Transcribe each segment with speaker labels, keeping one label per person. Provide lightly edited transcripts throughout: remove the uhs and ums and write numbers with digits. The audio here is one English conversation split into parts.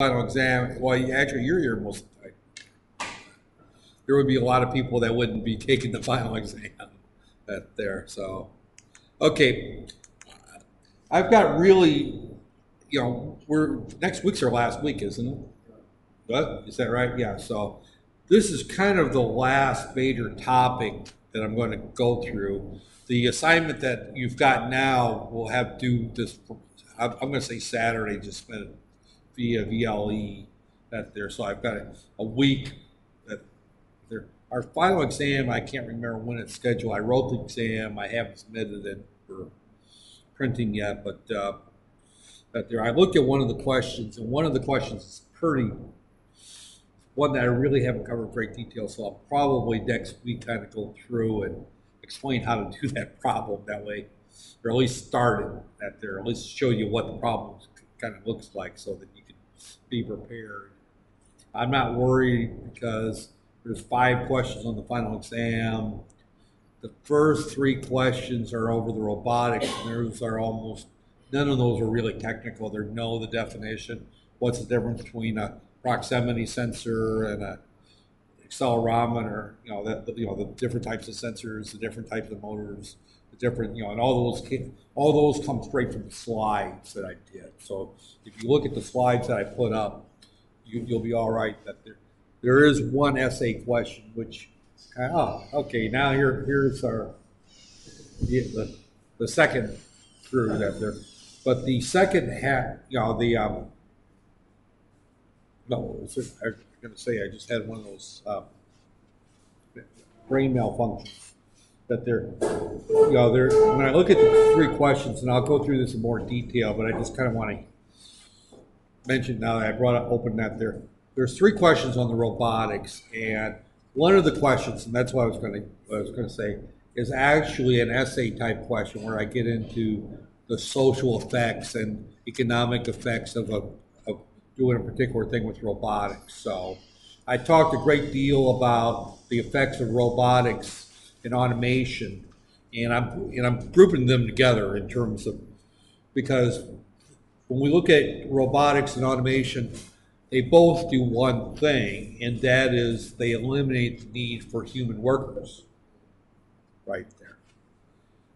Speaker 1: final exam, well, actually, you're here most of the time. There would be a lot of people that wouldn't be taking the final exam that there. So, okay, I've got really, we're next week's our last week, isn't it? What is that right? Yeah. So, this is kind of the last major topic that I'm going to go through. The assignment that you've got now will have due this. I'm going to say Saturday, just via VLE that there. So I've got a week that there. Our final exam, I can't remember when it's scheduled. I wrote the exam. I haven't submitted it for printing yet, but that there. I looked at one of the questions, and one of the questions is pretty one that I really haven't covered in great detail. So I'll probably next week kind of go through and explain how to do that problem that way, or at least start it at there, at least show you what the problem kind of looks like so that you can be prepared. I'm not worried because there's 5 questions on the final exam. The first 3 questions are over the robotics, and those are almost, none of those are really technical. They know the definition. What's the difference between a proximity sensor and a accelerometer? The different types of sensors, the different types of motors, the different, and all those come straight from the slides that I did. So if you look at the slides that I put up, you'll be all right. That there is one essay question which, okay, now here's the second through that there, but the second half, no, I was going to say I just had one of those brain malfunctions that when I look at the 3 questions, and I'll go through this in more detail, but I just kind of want to mention now that I brought up open that there's 3 questions on the robotics, and one of the questions, and that's what I was going to say, is actually an essay type question where I get into the social effects and economic effects of doing a particular thing with robotics. So I talked a great deal about the effects of robotics and automation, and I'm grouping them together in terms of, because when we look at robotics and automation, they both do one thing, and that is they eliminate the need for human workers right there.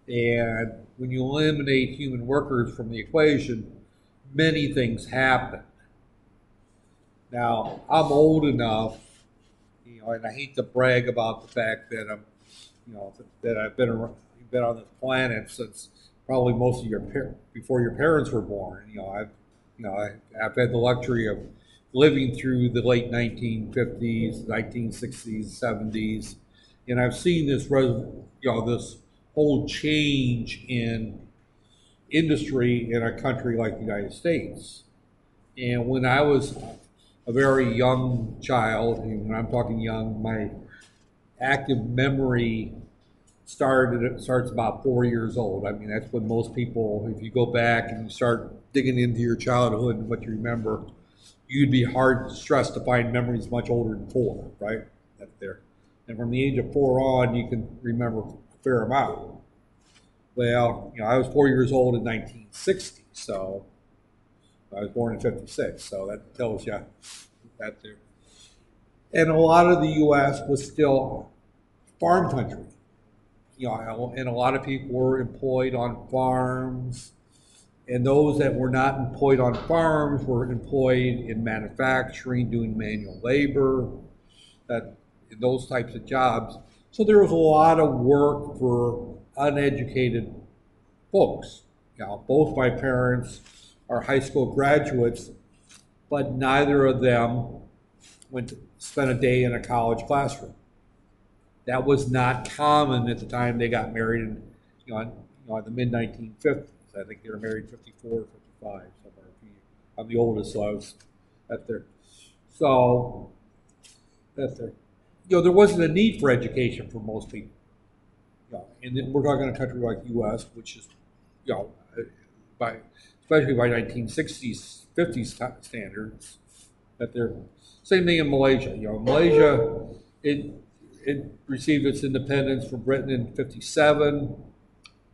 Speaker 1: And when you eliminate human workers from the equation, many things happen. Now, I'm old enough, and I hate to brag about the fact that that I've been on this planet since probably most of before your parents were born. I've had the luxury of living through the late 1950s, 1960s, 70s, and I've seen this whole change in industry in a country like the United States. And when I was a very young child, and when I'm talking young, my active memory starts about 4 years old. I mean, that's when most people, if you go back and you start digging into your childhood and what you remember, you'd be hard stressed to find memories much older than 4, right? That's there. And from the age of 4 on, you can remember a fair amount. Well, I was 4 years old in 1960, so I was born in 56, so that tells you that there. And a lot of the U.S. was still farm country. And a lot of people were employed on farms, and those that were not employed on farms were employed in manufacturing, doing manual labor, in those types of jobs. So there was a lot of work for uneducated folks. Both my parents are high school graduates, but neither of them went to spend a day in a college classroom. That was not common at the time they got married in the mid 1950s. I think they were married 54 or 55, somewhere. I'm the oldest, so I was at there. So that's there. There wasn't a need for education for most people. And then we're talking a country like the U.S., which is, especially by 1960s, 50s standards, that they're same thing in Malaysia. Malaysia, it received its independence from Britain in '57.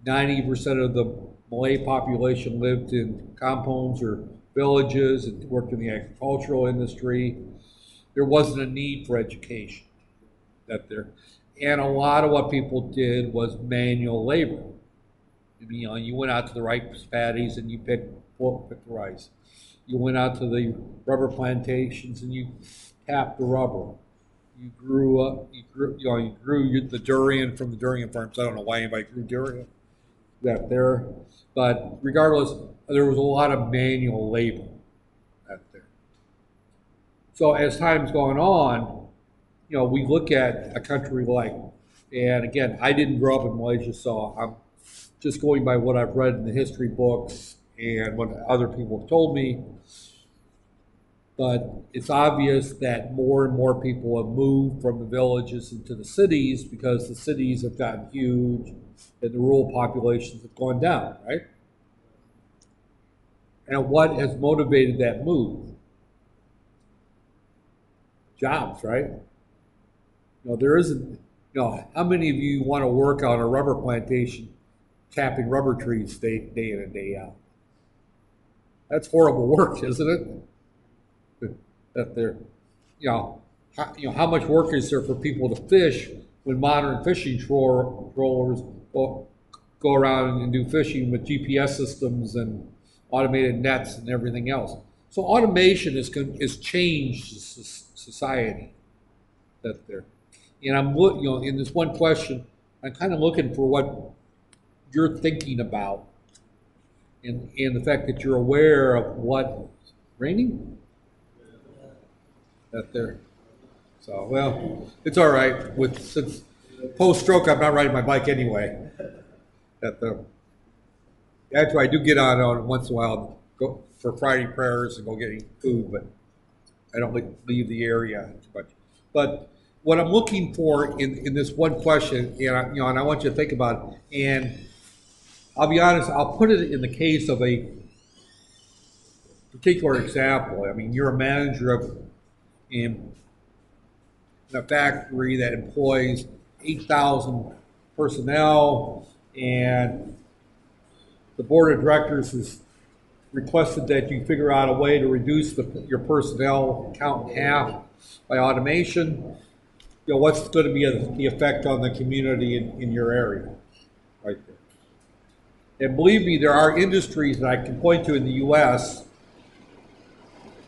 Speaker 1: 90% of the Malay population lived in compounds or villages and worked in the agricultural industry. There wasn't a need for education that there. And a lot of what people did was manual labor. You know, you went out to the rice paddies and you picked the rice. You went out to the rubber plantations and you tapped the rubber. You grew the durian from the durian farms. I don't know why anybody grew durian that there, but regardless, there was a lot of manual labor out there. So as time's gone on, you know, we look at a country like, and again, I didn't grow up in Malaysia, so I'm just going by what I've read in the history books and what other people have told me. But it's obvious that more and more people have moved from the villages into the cities because the cities have gotten huge and the rural populations have gone down, right? And what has motivated that move? Jobs, right? You know, there isn't, you know, how many of you want to work on a rubber plantation tapping rubber trees day in and day out? That's horrible work, isn't it? That they're, you know, how much work is there for people to fish when modern fishing trawlers go around and do fishing with GPS systems and automated nets and everything else? So automation is changed society. That there, and I'm you know, in this one question, I'm kind of looking for what you're thinking about, and the fact that you're aware of what raining. That there. So, well, it's all right. Since post-stroke, I'm not riding my bike anyway. Actually, I do get on once in a while, go for Friday prayers and go getting food, but I don't leave the area too much. But what I'm looking for in this one question, and I want you to think about it, and I'll be honest, I'll put it in the case of a particular example. I mean, you're a manager in a factory that employs 8,000 personnel, and the board of directors has requested that you figure out a way to reduce your personnel count in half by automation. You know, what's going to be the effect on the community in your area, right there. And believe me, there are industries that I can point to in the U.S.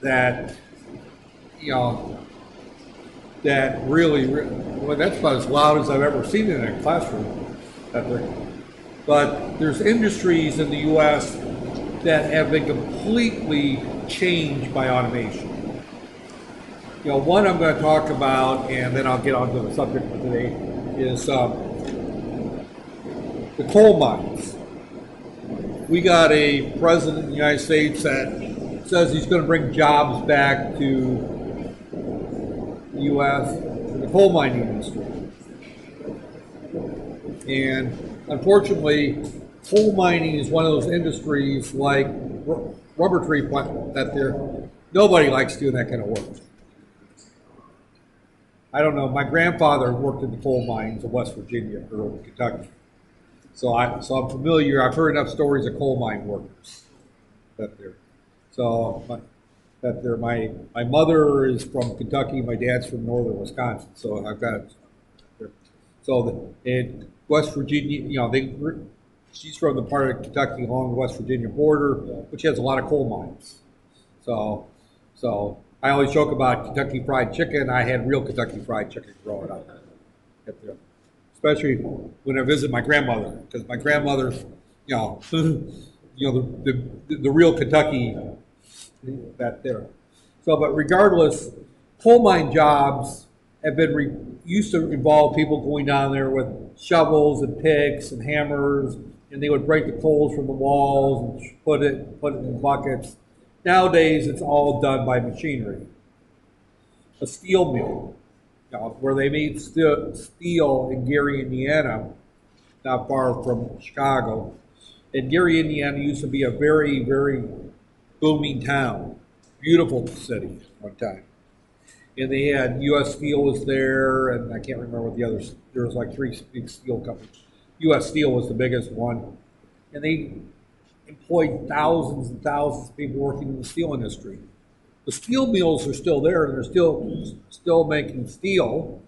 Speaker 1: that, you know, that really, well, that's about as loud as I've ever seen it in a classroom. But there's industries in the U.S. that have been completely changed by automation. You know, one I'm going to talk about, and then I'll get on to the subject for today, is the coal mines. We got a president in the United States that says he's going to bring jobs back to the U.S. for the coal mining industry. And unfortunately, coal mining is one of those industries like rubber tree plant that nobody likes doing that kind of work. I don't know. My grandfather worked in the coal mines of West Virginia or Kentucky, so I'm familiar. I've heard enough stories of coal mine workers that there. So my mother is from Kentucky. My dad's from northern Wisconsin. So I've got it. So in West Virginia, you know, she's from the part of Kentucky along the West Virginia border, which has a lot of coal mines. So I always joke about Kentucky Fried Chicken. I had real Kentucky Fried Chicken growing up, especially when I visit my grandmother, because my grandmother's, you know, the real Kentucky that there. So, but regardless, coal mine jobs have been used to involve people going down there with shovels and picks and hammers, and they would break the coals from the walls and put it in buckets. Nowadays, it's all done by machinery. A steel mill, you know, where they made steel in Gary, Indiana, not far from Chicago. And Gary, Indiana used to be a very, very booming town, beautiful city at one time. And they had U.S. Steel was there, and I can't remember what the others. There was like 3 big steel companies. U.S. Steel was the biggest one, and employed thousands and thousands of people working in the steel industry. The steel mills are still there, and they're still making steel.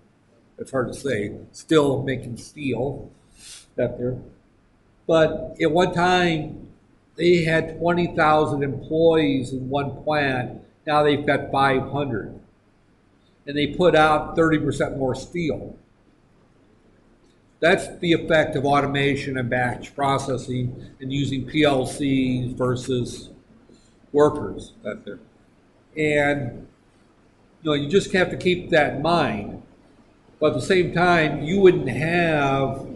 Speaker 1: It's hard to say. Still making steel out there. But at one time, they had 20,000 employees in one plant. Now they've got 500. And they put out 30% more steel. That's the effect of automation and batch processing and using PLCs versus workers out there. And you just have to keep that in mind. But at the same time, you wouldn't have,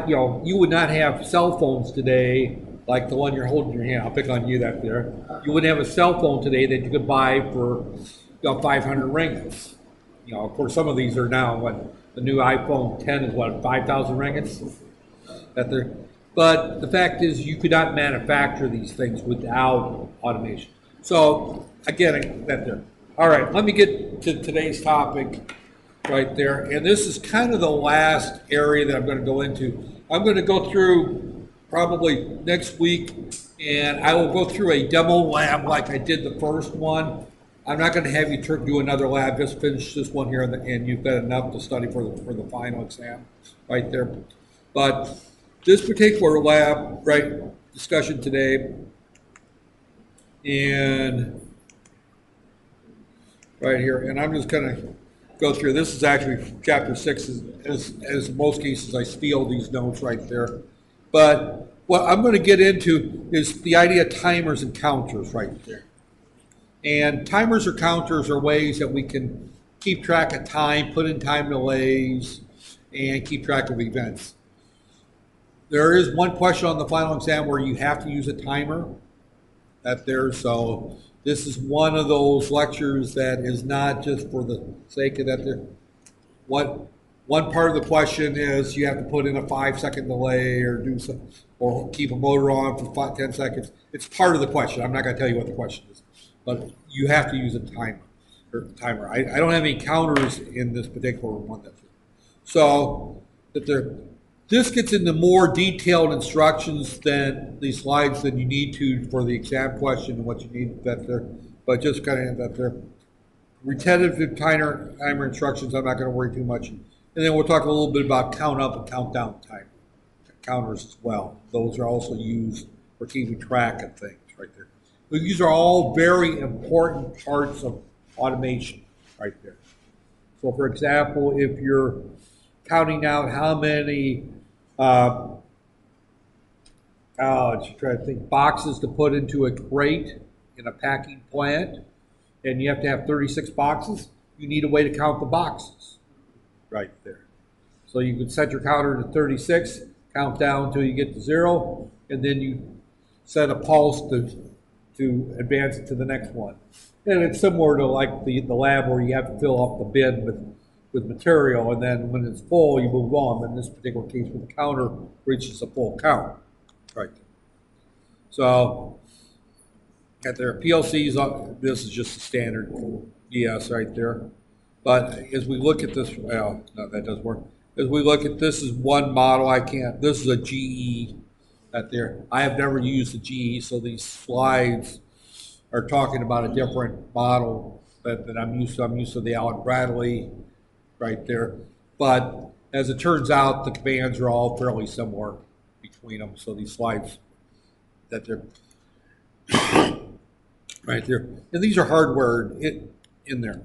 Speaker 1: you would not have cell phones today like the one you're holding in your hand. I'll pick on you that there. You wouldn't have a cell phone today that you could buy for 500 ringgits. Of course, some of these are now what the new iPhone 10 is 5,000 ringgits. That there. But the fact is, you could not manufacture these things without automation. So again, that there. All right, let me get to today's topic right there. And this is kind of the last area that I'm going to go into. I'm going to go through probably next week, and I will go through a demo lab like I did the first one. I'm not going to have you do another lab. Just finish this one here, and you've got enough to study for the final exam right there. But this particular lab, discussion today, and right here, and I'm just going to go through. This is actually chapter 6, as in most cases I steal these notes right there. But what I'm going to get into is the idea of timers and counters right there. And timers or counters are ways that we can keep track of time, put in time delays, and keep track of events. There is one question on the final exam where you have to use a timer so this is one of those lectures that is not just for the sake of that there. One part of the question is you have to put in a 5-second delay or do some, or keep a motor on for 10 seconds. It's part of the question. I'm not going to tell you what the question is, but you have to use a timer. I don't have any counters in this particular one. So this gets into more detailed instructions than these slides than you need to for the exam question and what you need there. But just kind of that there. Repetitive timer instructions, I'm not going to worry too much. And then we'll talk a little bit about count up and count down counters as well. Those are also used for keeping track of things right there. But these are all very important parts of automation right there. So for example, if you're counting out how many boxes to put into a crate in a packing plant, and you have to have 36 boxes, you need a way to count the boxes right there. So you could set your counter to 36, count down until you get to 0, and then you set a pulse to advance it to the next one. And it's similar to like the lab where you have to fill up the bin with material, and then when it's full, you move on. In this particular case, when the counter reaches a full count, right there. So, at their PLCs, this is just a standard DS right there. But as we look at this, well, no, that doesn't work. As we look at this is one model. This is a GE right there. I have never used a GE, so these slides are talking about a different model that I'm used to. I'm used to the Allen Bradley right there. But as it turns out, the commands are all fairly similar between them. So these slides that they're right there. And these are hardware in there.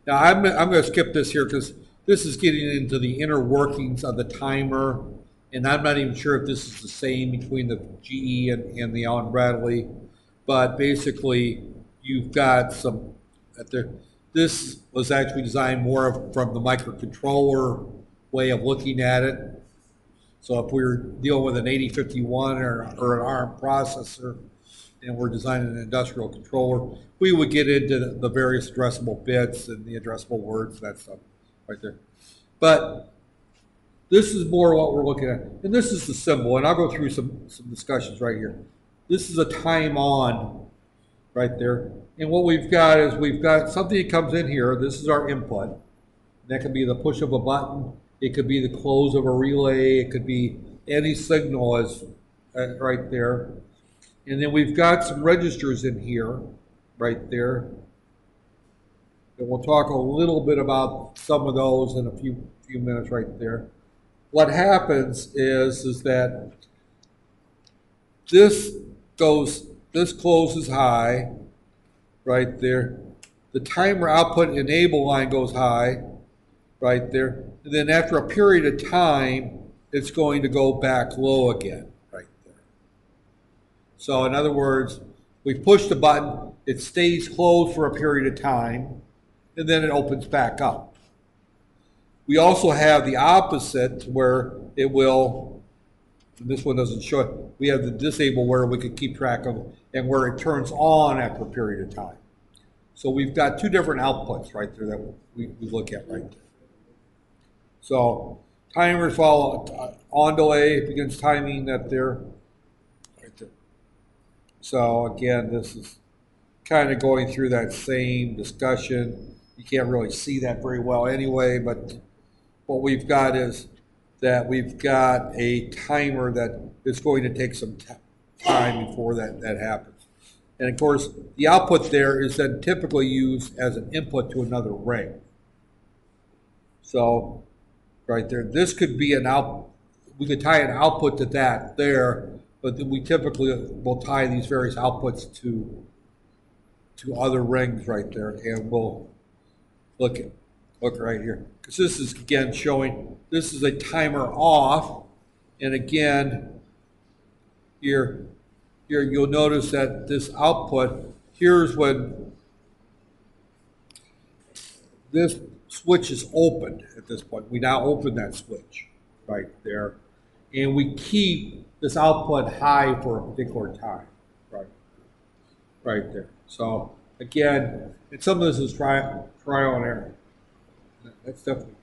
Speaker 1: Now I'm going to skip this here because this is getting into the inner workings of the timer, and I'm not even sure if this is the same between the GE and the Allen Bradley, but basically you've got some there. This was actually designed more from the microcontroller way of looking at it. So if we were dealing with an 8051 or an ARM processor, and we're designing an industrial controller, we would get into the various addressable bits and the addressable words, that stuff right there. But this is more what we're looking at. And this is the symbol, and I'll go through some discussions right here. This is a time on right there. And what we've got is we've got something that comes in here. This is our input. That could be the push of a button. It could be the close of a relay. It could be any signal as right there. And then we've got some registers in here, right there. And we'll talk a little bit about some of those in a few minutes right there. What happens is that this closes high, right there. The timer output enable line goes high, right there. And then after a period of time, it's going to go back low again, right there. So in other words, we push the button, it stays closed for a period of time, and then it opens back up. We also have the opposite where it will, this one doesn't show it, we have the disable where we can keep track of and where it turns on after a period of time. So we've got two different outputs right there that we look at right there. So timers follow on delay, it begins timing that there, right there. So again, this is kind of going through that same discussion. You can't really see that very well anyway, but what we've got is that we've got a timer that is going to take some time before that happens. And of course, the output there is then typically used as an input to another ring. So right there, this could be an out, we could tie an output to that there, but we typically will tie these various outputs to other rings right there, and we'll look right here. Because this is again showing, this is a timer off, and again, here you'll notice that this output, here's when this switch is opened at this point. We now open that switch right there, and we keep this output high for a particular time, right there. So again, and some of this is trial and error. That's definitely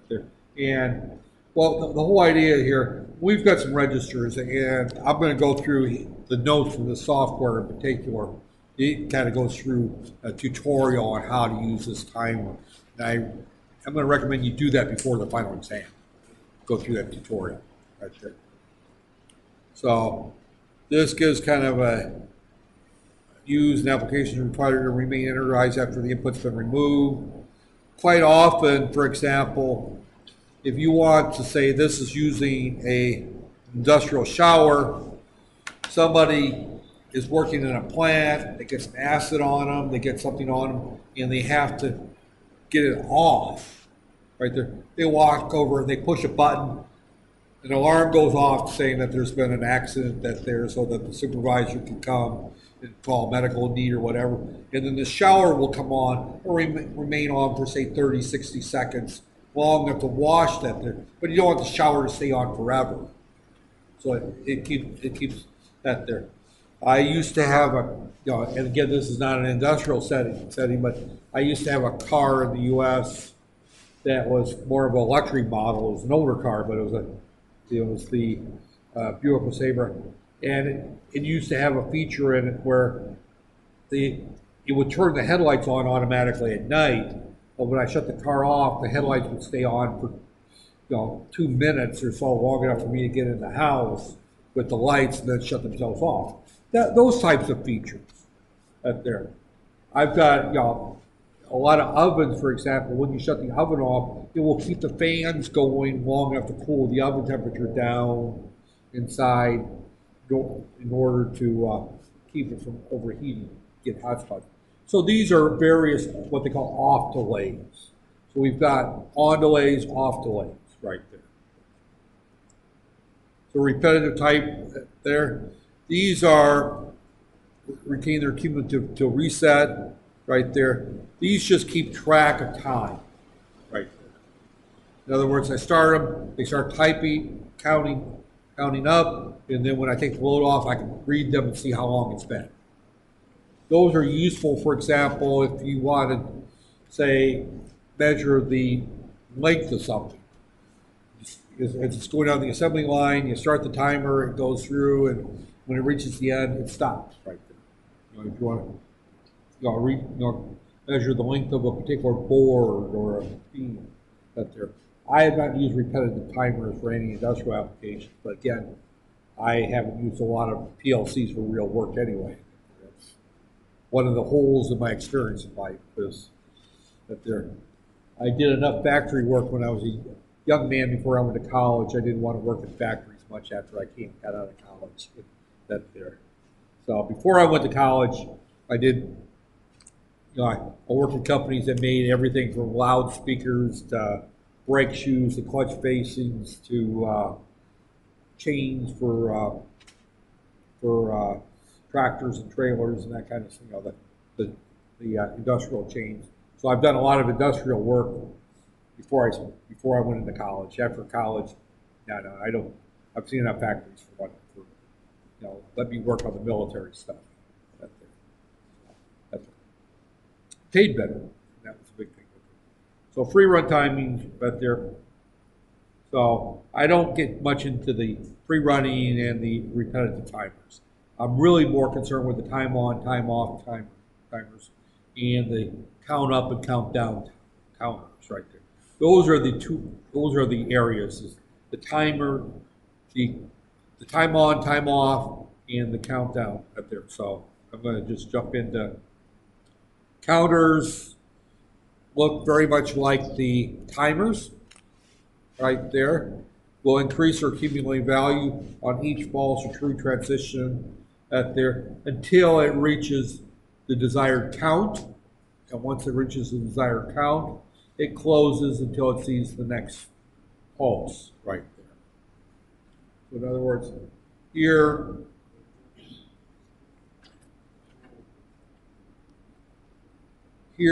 Speaker 1: there. And well, the whole idea here, we've got some registers, and I'm going to go through the notes from the software in particular. It kind of goes through a tutorial on how to use this timer. And I'm going to recommend you do that before the final exam. Go through that tutorial right there. So this gives kind of a use an application required to remain energized after the input's been removed. Quite often, for example, if you want to say this is using a industrial shower, somebody is working in a plant, they get some acid on them, they get something on them, and they have to get it off, right there. They walk over, they push a button, an alarm goes off saying that there's been an accident so that the supervisor can come and call medical need or whatever. And then the shower will come on or remain on for say 30, 60 seconds, long enough to wash that there. But you don't want the shower to stay on forever. So it keeps that there. I used to have and again, this is not an industrial setting, but I used to have a car in the U.S. that was more of a luxury model. It was an older car, but it was the Buick LeSabre, and it used to have a feature in it where it would turn the headlights on automatically at night, but when I shut the car off, the headlights would stay on for 2 minutes or so, long enough for me to get in the house with the lights and then shut themselves off. Those types of features up there. I've got a lot of ovens, for example. When you shut the oven off, it will keep the fans going long enough to cool the oven temperature down inside in order to keep it from overheating, get hot spots. So these are various what they call off delays. So we've got on delays, off delays right there. So repetitive type there. These are retain their cumulative till reset right there. These just keep track of time right there. In other words, I start them, they start typing, counting up, and then when I take the load off, I can read them and see how long it's been. Those are useful, for example, if you want to, say, measure the length of something. As it's going down the assembly line, you start the timer, it goes through, and when it reaches the end, it stops right there. If you want to measure the length of a particular board or a beam up there. I have not used repetitive timers for any industrial applications, but again, I haven't used a lot of PLCs for real work anyway. That's one of the holes in my experience in life is that I did enough factory work when I was a young man before I went to college. I didn't want to work in factories much after I got out of college. So before I went to college, I did, I worked in companies that made everything from loudspeakers to brake shoes to clutch facings to chains for tractors and trailers and that kind of thing. The industrial chains. So I've done a lot of industrial work before I went into college. After college, no, I don't. I've seen enough factories for let me work on the military stuff. That's paid better. That was a big thing. So free run time means right there. So I don't get much into the free running and the repetitive timers. I'm really more concerned with the time on, time off timers and the count up and count down counters right there. Those are the areas. The timer, the time on, time off, and the countdown up there. So I'm going to just jump into counters. Look very much like the timers right there. Will increase or accumulate value on each false or true transition at there until it reaches the desired count. And once it reaches the desired count, it closes until it sees the next pulse right there. So in other words, here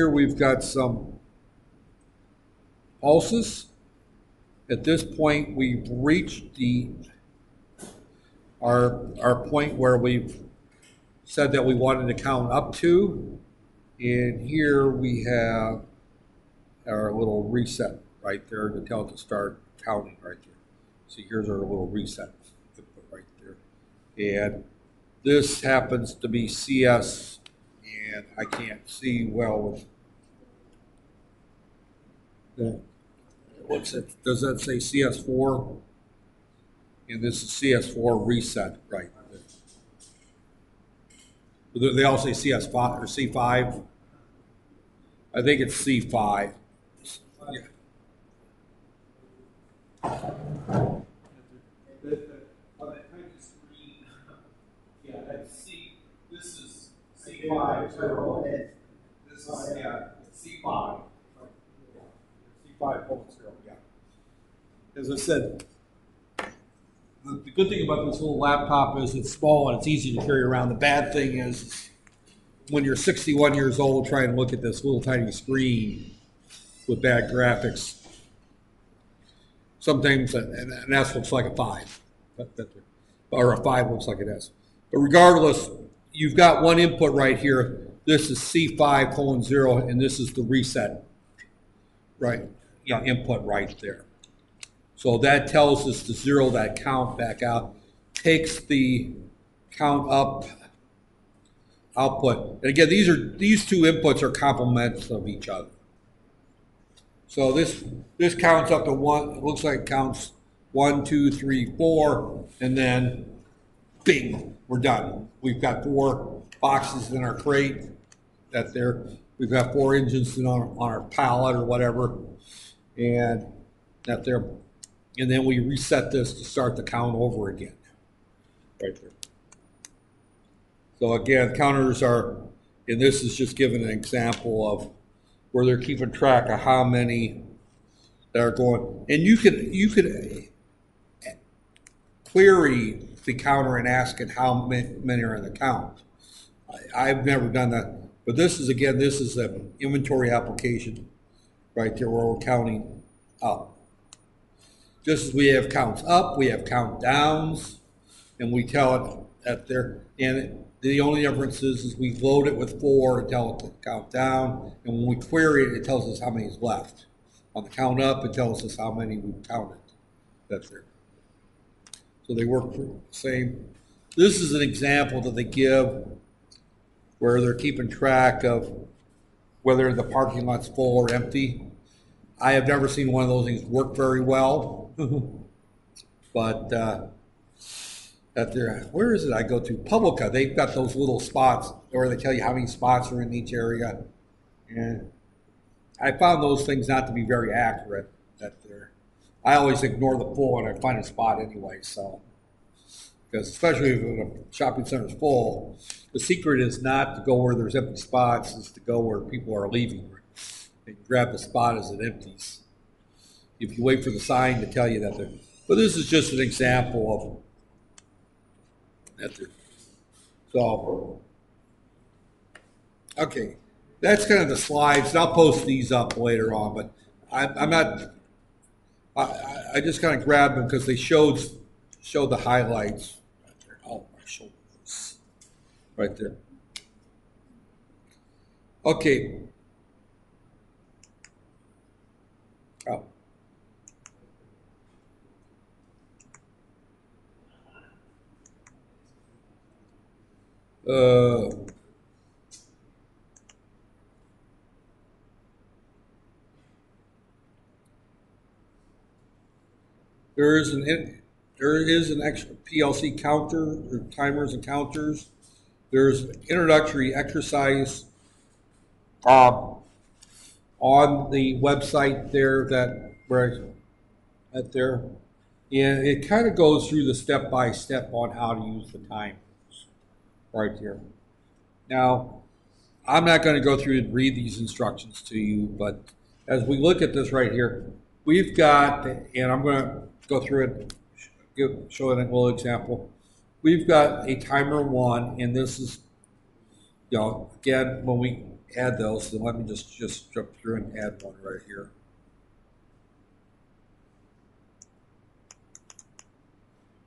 Speaker 1: we've got some pulses. At this point, we've reached our point where we've said that we wanted to count up to, and here we have our little reset right there to tell it to start counting right there. So here's our little reset right there, and this happens to be CS, and I can't see well with that. What's it? Does that say CS4? And this is CS4 reset, right? They all say CS5 or C5. I think it's C5. Yeah. On that tiny screen, yeah, that's C. This is C5. This is C5. C5:0. Yeah. As I said, the good thing about this little laptop is it's small and it's easy to carry around. The bad thing is when you're 61 years old trying to look at this little tiny screen with bad graphics, sometimes an S looks like a 5, or a 5 looks like an S. But regardless, you've got one input right here. This is C5:0, and this is the reset, right? Input right there. So that tells us to zero that count back out, takes the count up output. And again, these two inputs are complements of each other. So this counts up to 1. It looks like it counts 1, 2, 3, 4, and then bing, we're done. We've got 4 boxes in our crate. That there. We've got 4 engines on our pallet or whatever, and that there. And then we reset this to start the count over again, right there. So again, counters are, and this is just giving an example of where they're keeping track of how many that are going. And you could query the counter and ask it how many are in the count. I've never done that, but this is an inventory application right there where we're counting up. Just as we have counts up, we have count downs, and we tell it that there. And the only difference is we load it with 4 and tell it to count down, and when we query it, it tells us how many is left. On the count up, it tells us how many we've counted. That's there. So they work the same. This is an example that they give where they're keeping track of whether the parking lot's full or empty. I have never seen one of those things work very well, but that there, where is it I go to? Publica, they've got those little spots where they tell you how many spots are in each area. And I found those things not to be very accurate. That they're, I always ignore the full and I find a spot anyway. So, because especially if the shopping center is full, the secret is not to go where there's empty spots, is to go where people are leaving. And grab the spot as it empties. If you wait for the sign to tell you that they're, but this is just an example of that they're, so, okay, that's kind of the slides. And I'll post these up later on, but I'm not. I just kind of grabbed them because they showed the highlights. Right there. Oh, my shoulders, right there. Okay. Oh. There is an extra PLC counter, or timers and counters. There's introductory exercise on the website there that where at there, and it kind of goes through the step by step on how to use the timers right here. Now, I'm not going to go through and read these instructions to you, but as we look at this right here, we've got, and I'm going to go through it, show it a little example. We've got a timer 1, and this is, you know, again, when we add those, so let me just jump through and add one right here.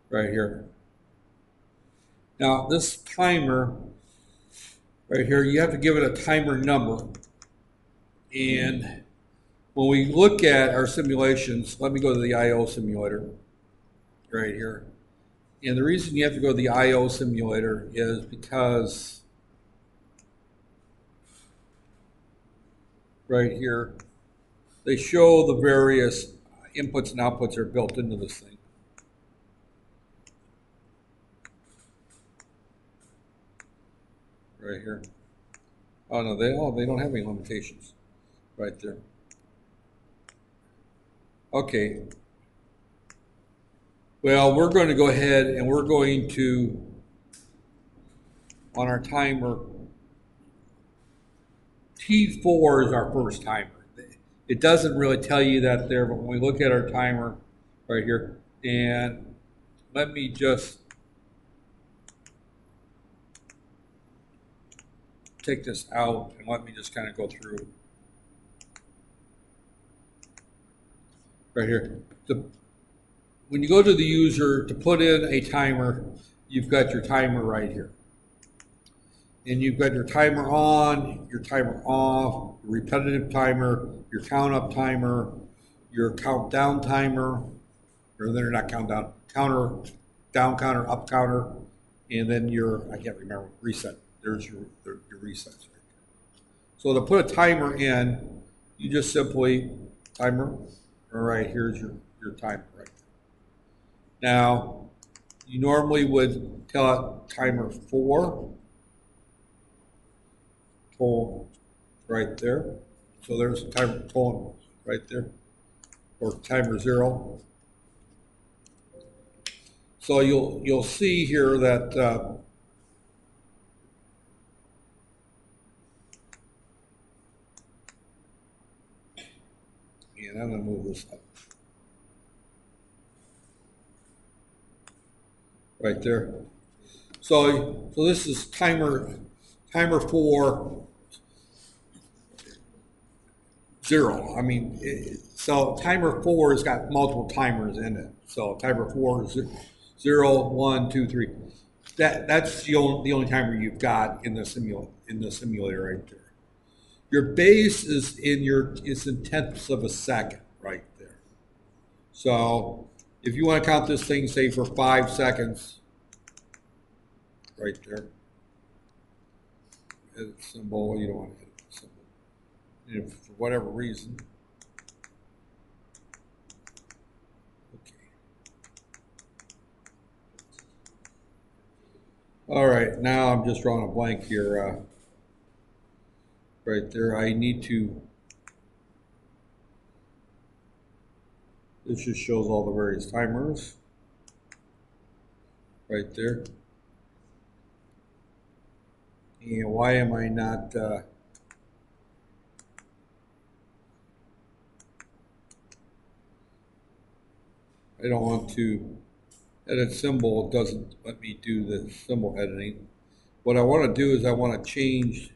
Speaker 1: Right here. Now, this timer right here, you have to give it a timer number. And when we look at our simulations, let me go to the I/O simulator right here. And the reason you have to go to the I/O simulator is because right here, they show the various inputs and outputs are built into this thing. Right here. Oh no, they don't have any limitations. Right there. Okay. Well, we're going to go ahead and we're going to, on our timer, T4 is our first timer. It doesn't really tell you that there, but when we look at our timer right here, and let me just take this out and let me just kind of go through right here. When you go to the user to put in a timer, you've got your timer right here. And you've got your timer on, your timer off, your repetitive timer, your count up timer, your countdown timer, or they're not countdown, counter, down counter, up counter, and then your, I can't remember, reset. There's your resets right there. So to put a timer in, you just simply timer, all right, here's your timer right there. Now, you normally would tell it timer 4, pull right there. So there's a timer pull right there, or timer 0. So you'll see here that and I'm going to move this up right there. So this is timer 4 0. I mean, so timer 4 has got multiple timers in it. So timer 4 is 0, 1, 2, 3. That's the only timer you've got in the simulator right there. Your base is in tenths of a second right there. So if you want to count this thing, say for 5 seconds, right there. Hit the symbol, you don't want to hit the symbol. If for whatever reason. Okay. All right, now I'm just drawing a blank here. Right there, I need to. This just shows all the various timers. Right there. And why am I not? I don't want to edit symbol. It doesn't let me do the symbol editing. What I want to do is I want to change,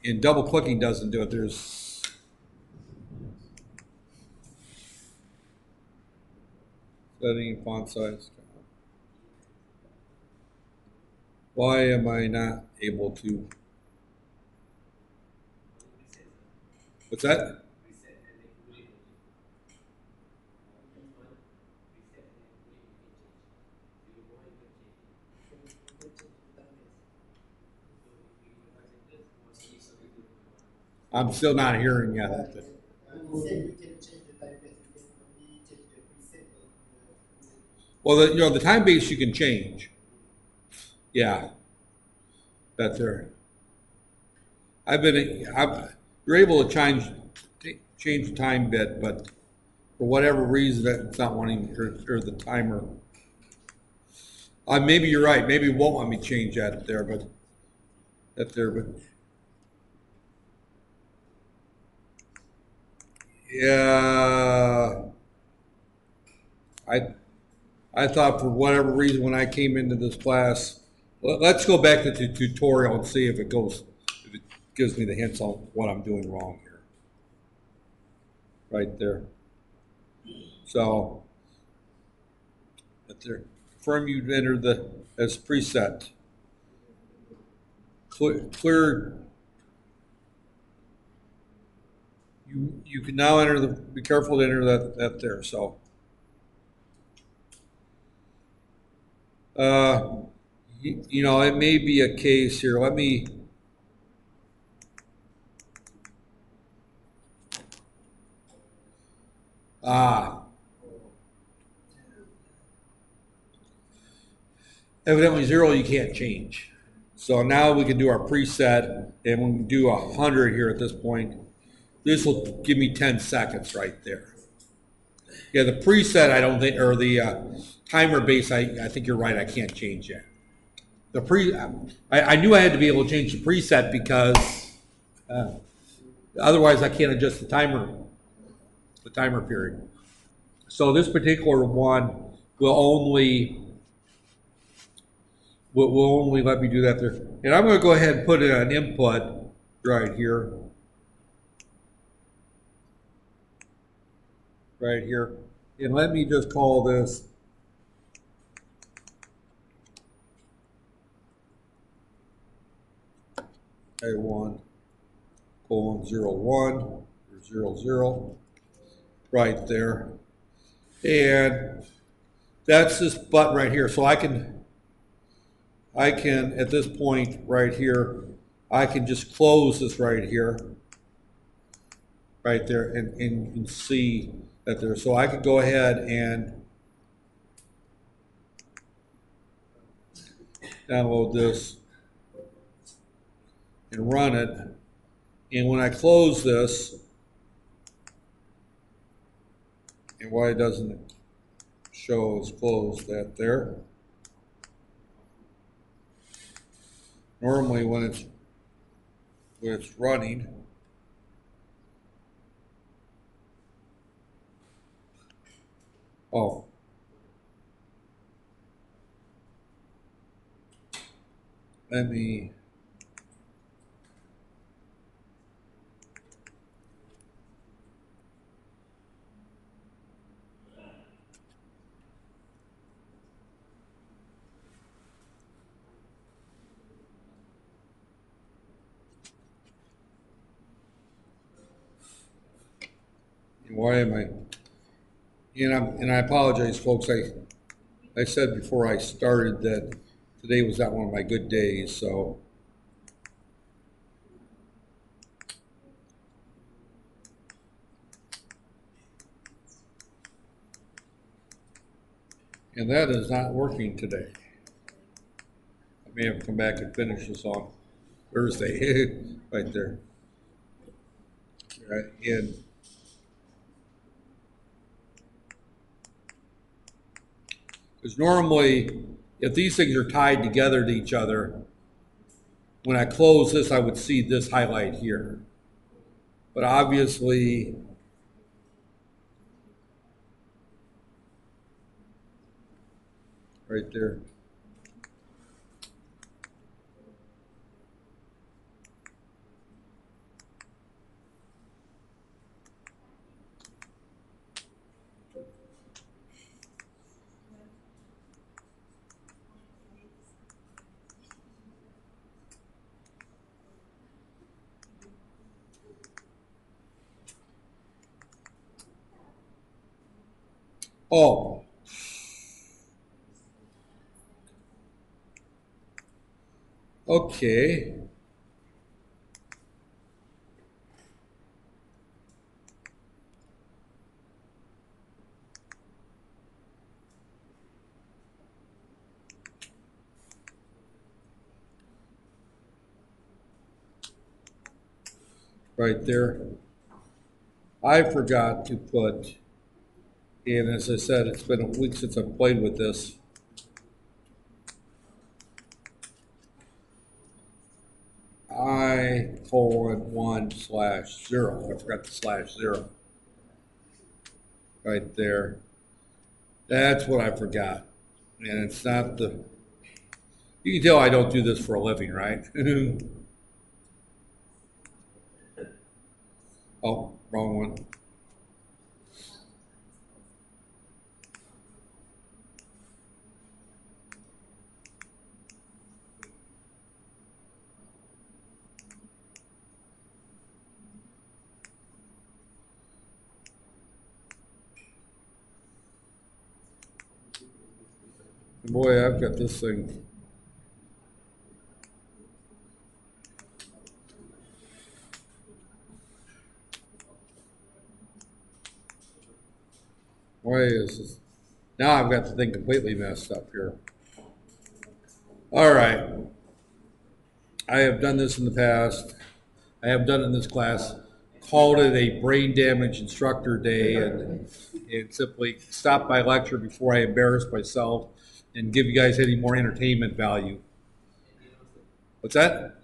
Speaker 1: and double clicking doesn't do it. There's setting font size. Why am I not able to? What's that? I'm still not hearing you. Well, the time base you can change. Yeah, that's there. You're able to change the time bit, but for whatever reason, it's not wanting, or the timer. Maybe you're right. Maybe it won't let me change that there, but yeah, I I thought for whatever reason when I came into this class, let's go back to the tutorial and see if it gives me the hints on what I'm doing wrong here. Right there. So, right there. Confirm you enter as preset. Clear. You can now enter be careful to enter that there. So, it may be a case here. Let me. Evidently 0 you can't change. So now we can do our preset, and we can do 100 here at this point. This will give me 10 seconds right there. Yeah, the preset I don't think, or the timer base, I think you're right, I can't change that. I knew I had to be able to change the preset because otherwise I can't adjust the timer period. So this particular one will only let me do that there. And I'm going to go ahead and put in an input right here. Right here. And let me just call this A1 colon 01 or 00 right there. And that's this button right here. So I can at this point right here, I can just close this right here, right there, and you can see that there. So I could go ahead and download this and run it. And when I close this, and why it doesn't show it's closed that there. Normally when it's running, oh, let me why am I? And I apologize, folks. I said before I started that today was not one of my good days, so. And that is not working today. May have to come back and finish this on Thursday, right there. Right, and because normally, if these things are tied together to each other, when I close this, I would see this highlight here. But obviously, right there. Oh, okay. Right there. I forgot to put, and as I said, it's been a week since I've played with this. I:1/0. I forgot the /0. Right there. That's what I forgot. And it's not the, you can tell I don't do this for a living, right? Oh, wrong one. Boy, I've got this thing. Why is this? Now I've got the thing completely messed up here. All right. I have done this in the past. I have done it in this class. Called it a brain damage instructor day and simply stopped my lecture before I embarrassed myself and give you guys any more entertainment value. What's that?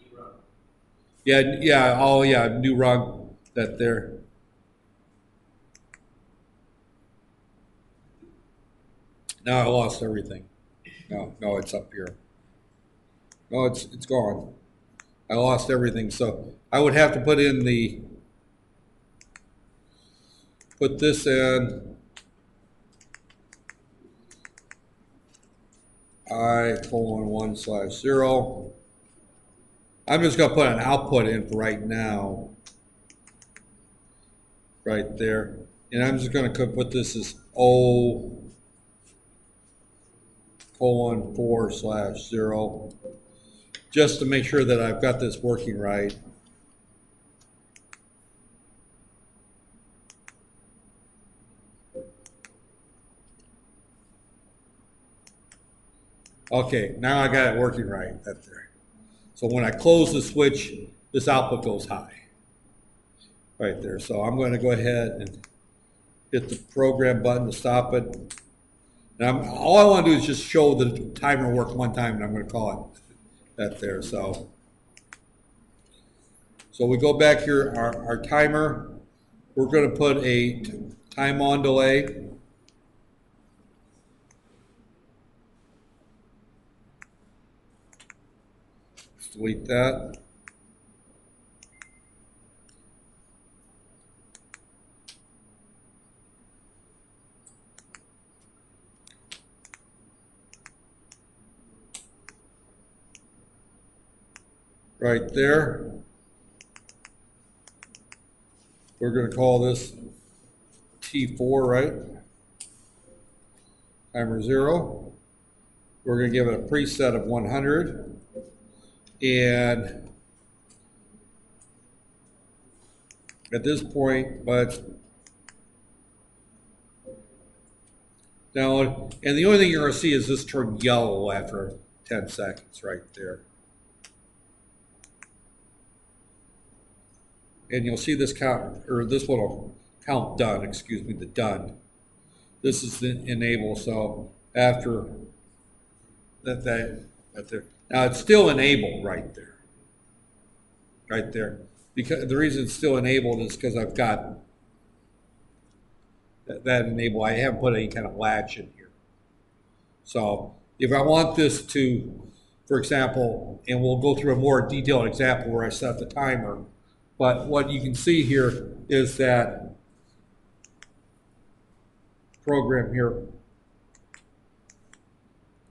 Speaker 1: Yeah, yeah, oh yeah, new rug that there. Now I lost everything. No, no, it's up here. No, it's gone. I lost everything. So I would have to put this in I:1/0. I'm just going to put an output in for right now. Right there. And I'm just going to put this as O:4/0. Just to make sure that I've got this working right. Okay, now I got it working right. That's there. So when I close the switch, this output goes high. Right there. So I'm going to go ahead and hit the program button to stop it. And all I want to do is just show the timer work one time, and I'm going to call it that there. So we go back here, our timer. We're going to put a time on delay. Delete that. Right there. We're going to call this T4, right? Timer 0. We're going to give it a preset of 100. And at this point, but now, and the only thing you're going to see is this turn yellow after 10 seconds right there. And you'll see this count, or this little count done, excuse me, the done. This is the enable, so after that there. Now it's still enabled right there. Right there. Because the reason it's still enabled is because I've got that enable. I haven't put any kind of latch in here. So if I want this to, for example, and we'll go through a more detailed example where I set the timer, but what you can see here is that program here,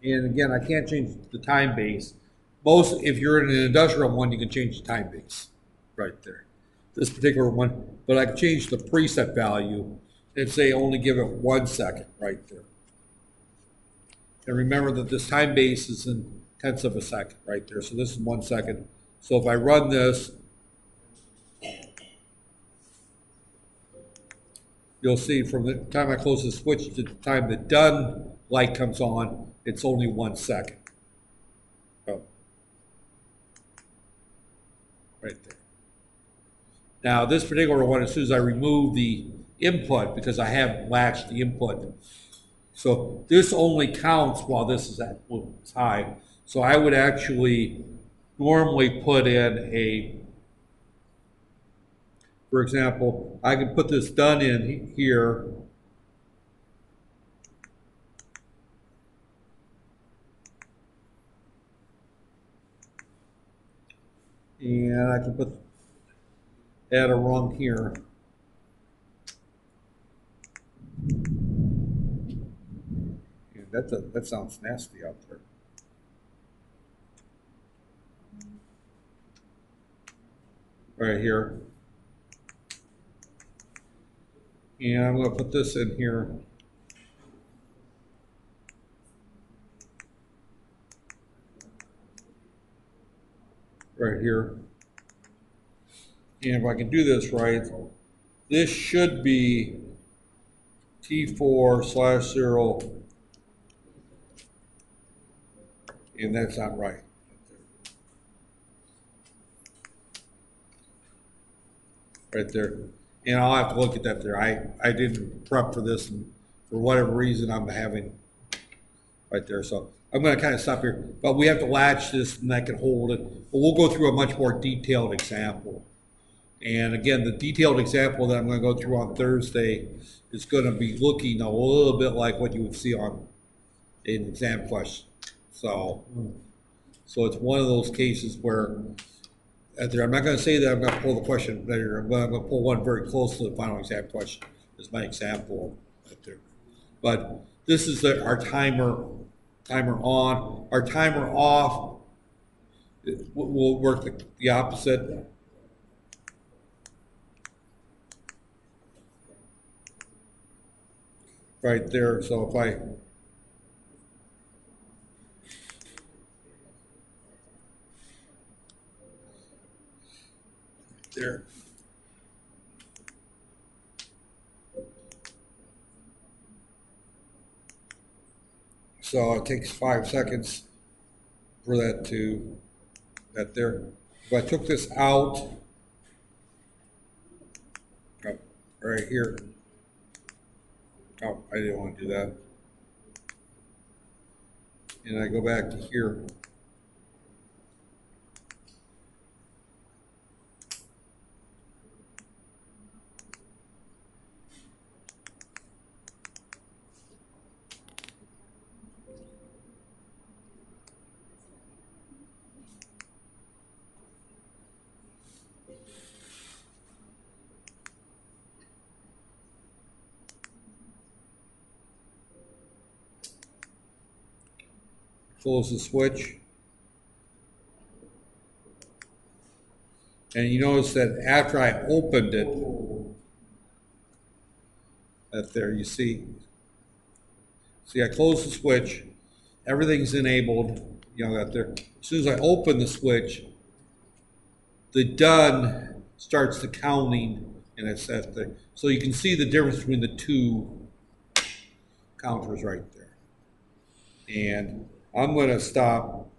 Speaker 1: and again, I can't change the time base. Most, if you're in an industrial one, you can change the time base right there. This particular one, but I can change the preset value and say only give it 1 second right there. And remember that this time base is in tenths of a second right there. So this is 1 second. So if I run this, you'll see from the time I close the switch to the time the done light comes on, it's only 1 second. Oh. Right there. Now this particular one, as soon as I remove the input, because I haven't latched the input, so this only counts while this is at high. So I would actually normally put in a, for example, I can put this done in here. And I can add a rung here. And that sounds nasty out there. Right here. And I'm going to put this in here. Right here. And if I can do this right, this should be T4/0, and that's not right. Right there. And I'll have to look at that there. I didn't prep for this, and for whatever reason I'm having right there. So I'm going to kind of stop here. But we have to latch this, and that can hold it. But we'll go through a much more detailed example. And again, the detailed example that I'm going to go through on Thursday is going to be looking a little bit like what you would see on an exam question. So it's one of those cases where I'm not going to say that I'm going to pull the question better, but I'm going to pull one very close to the final exam question as my example right there. But this is our timer on. Our timer off will work the opposite. Right there. So if I there. So it takes 5 seconds for that there. If I took this out, right here. Oh, I didn't want to do that. And I go back to here. Close the switch. And you notice that after I opened it, that there you see I closed the switch, everything's enabled, that there. As soon as I open the switch, the done starts the counting, and it's that thing. So you can see the difference between the two counters right there. And I'm gonna stop.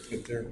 Speaker 1: Sit there.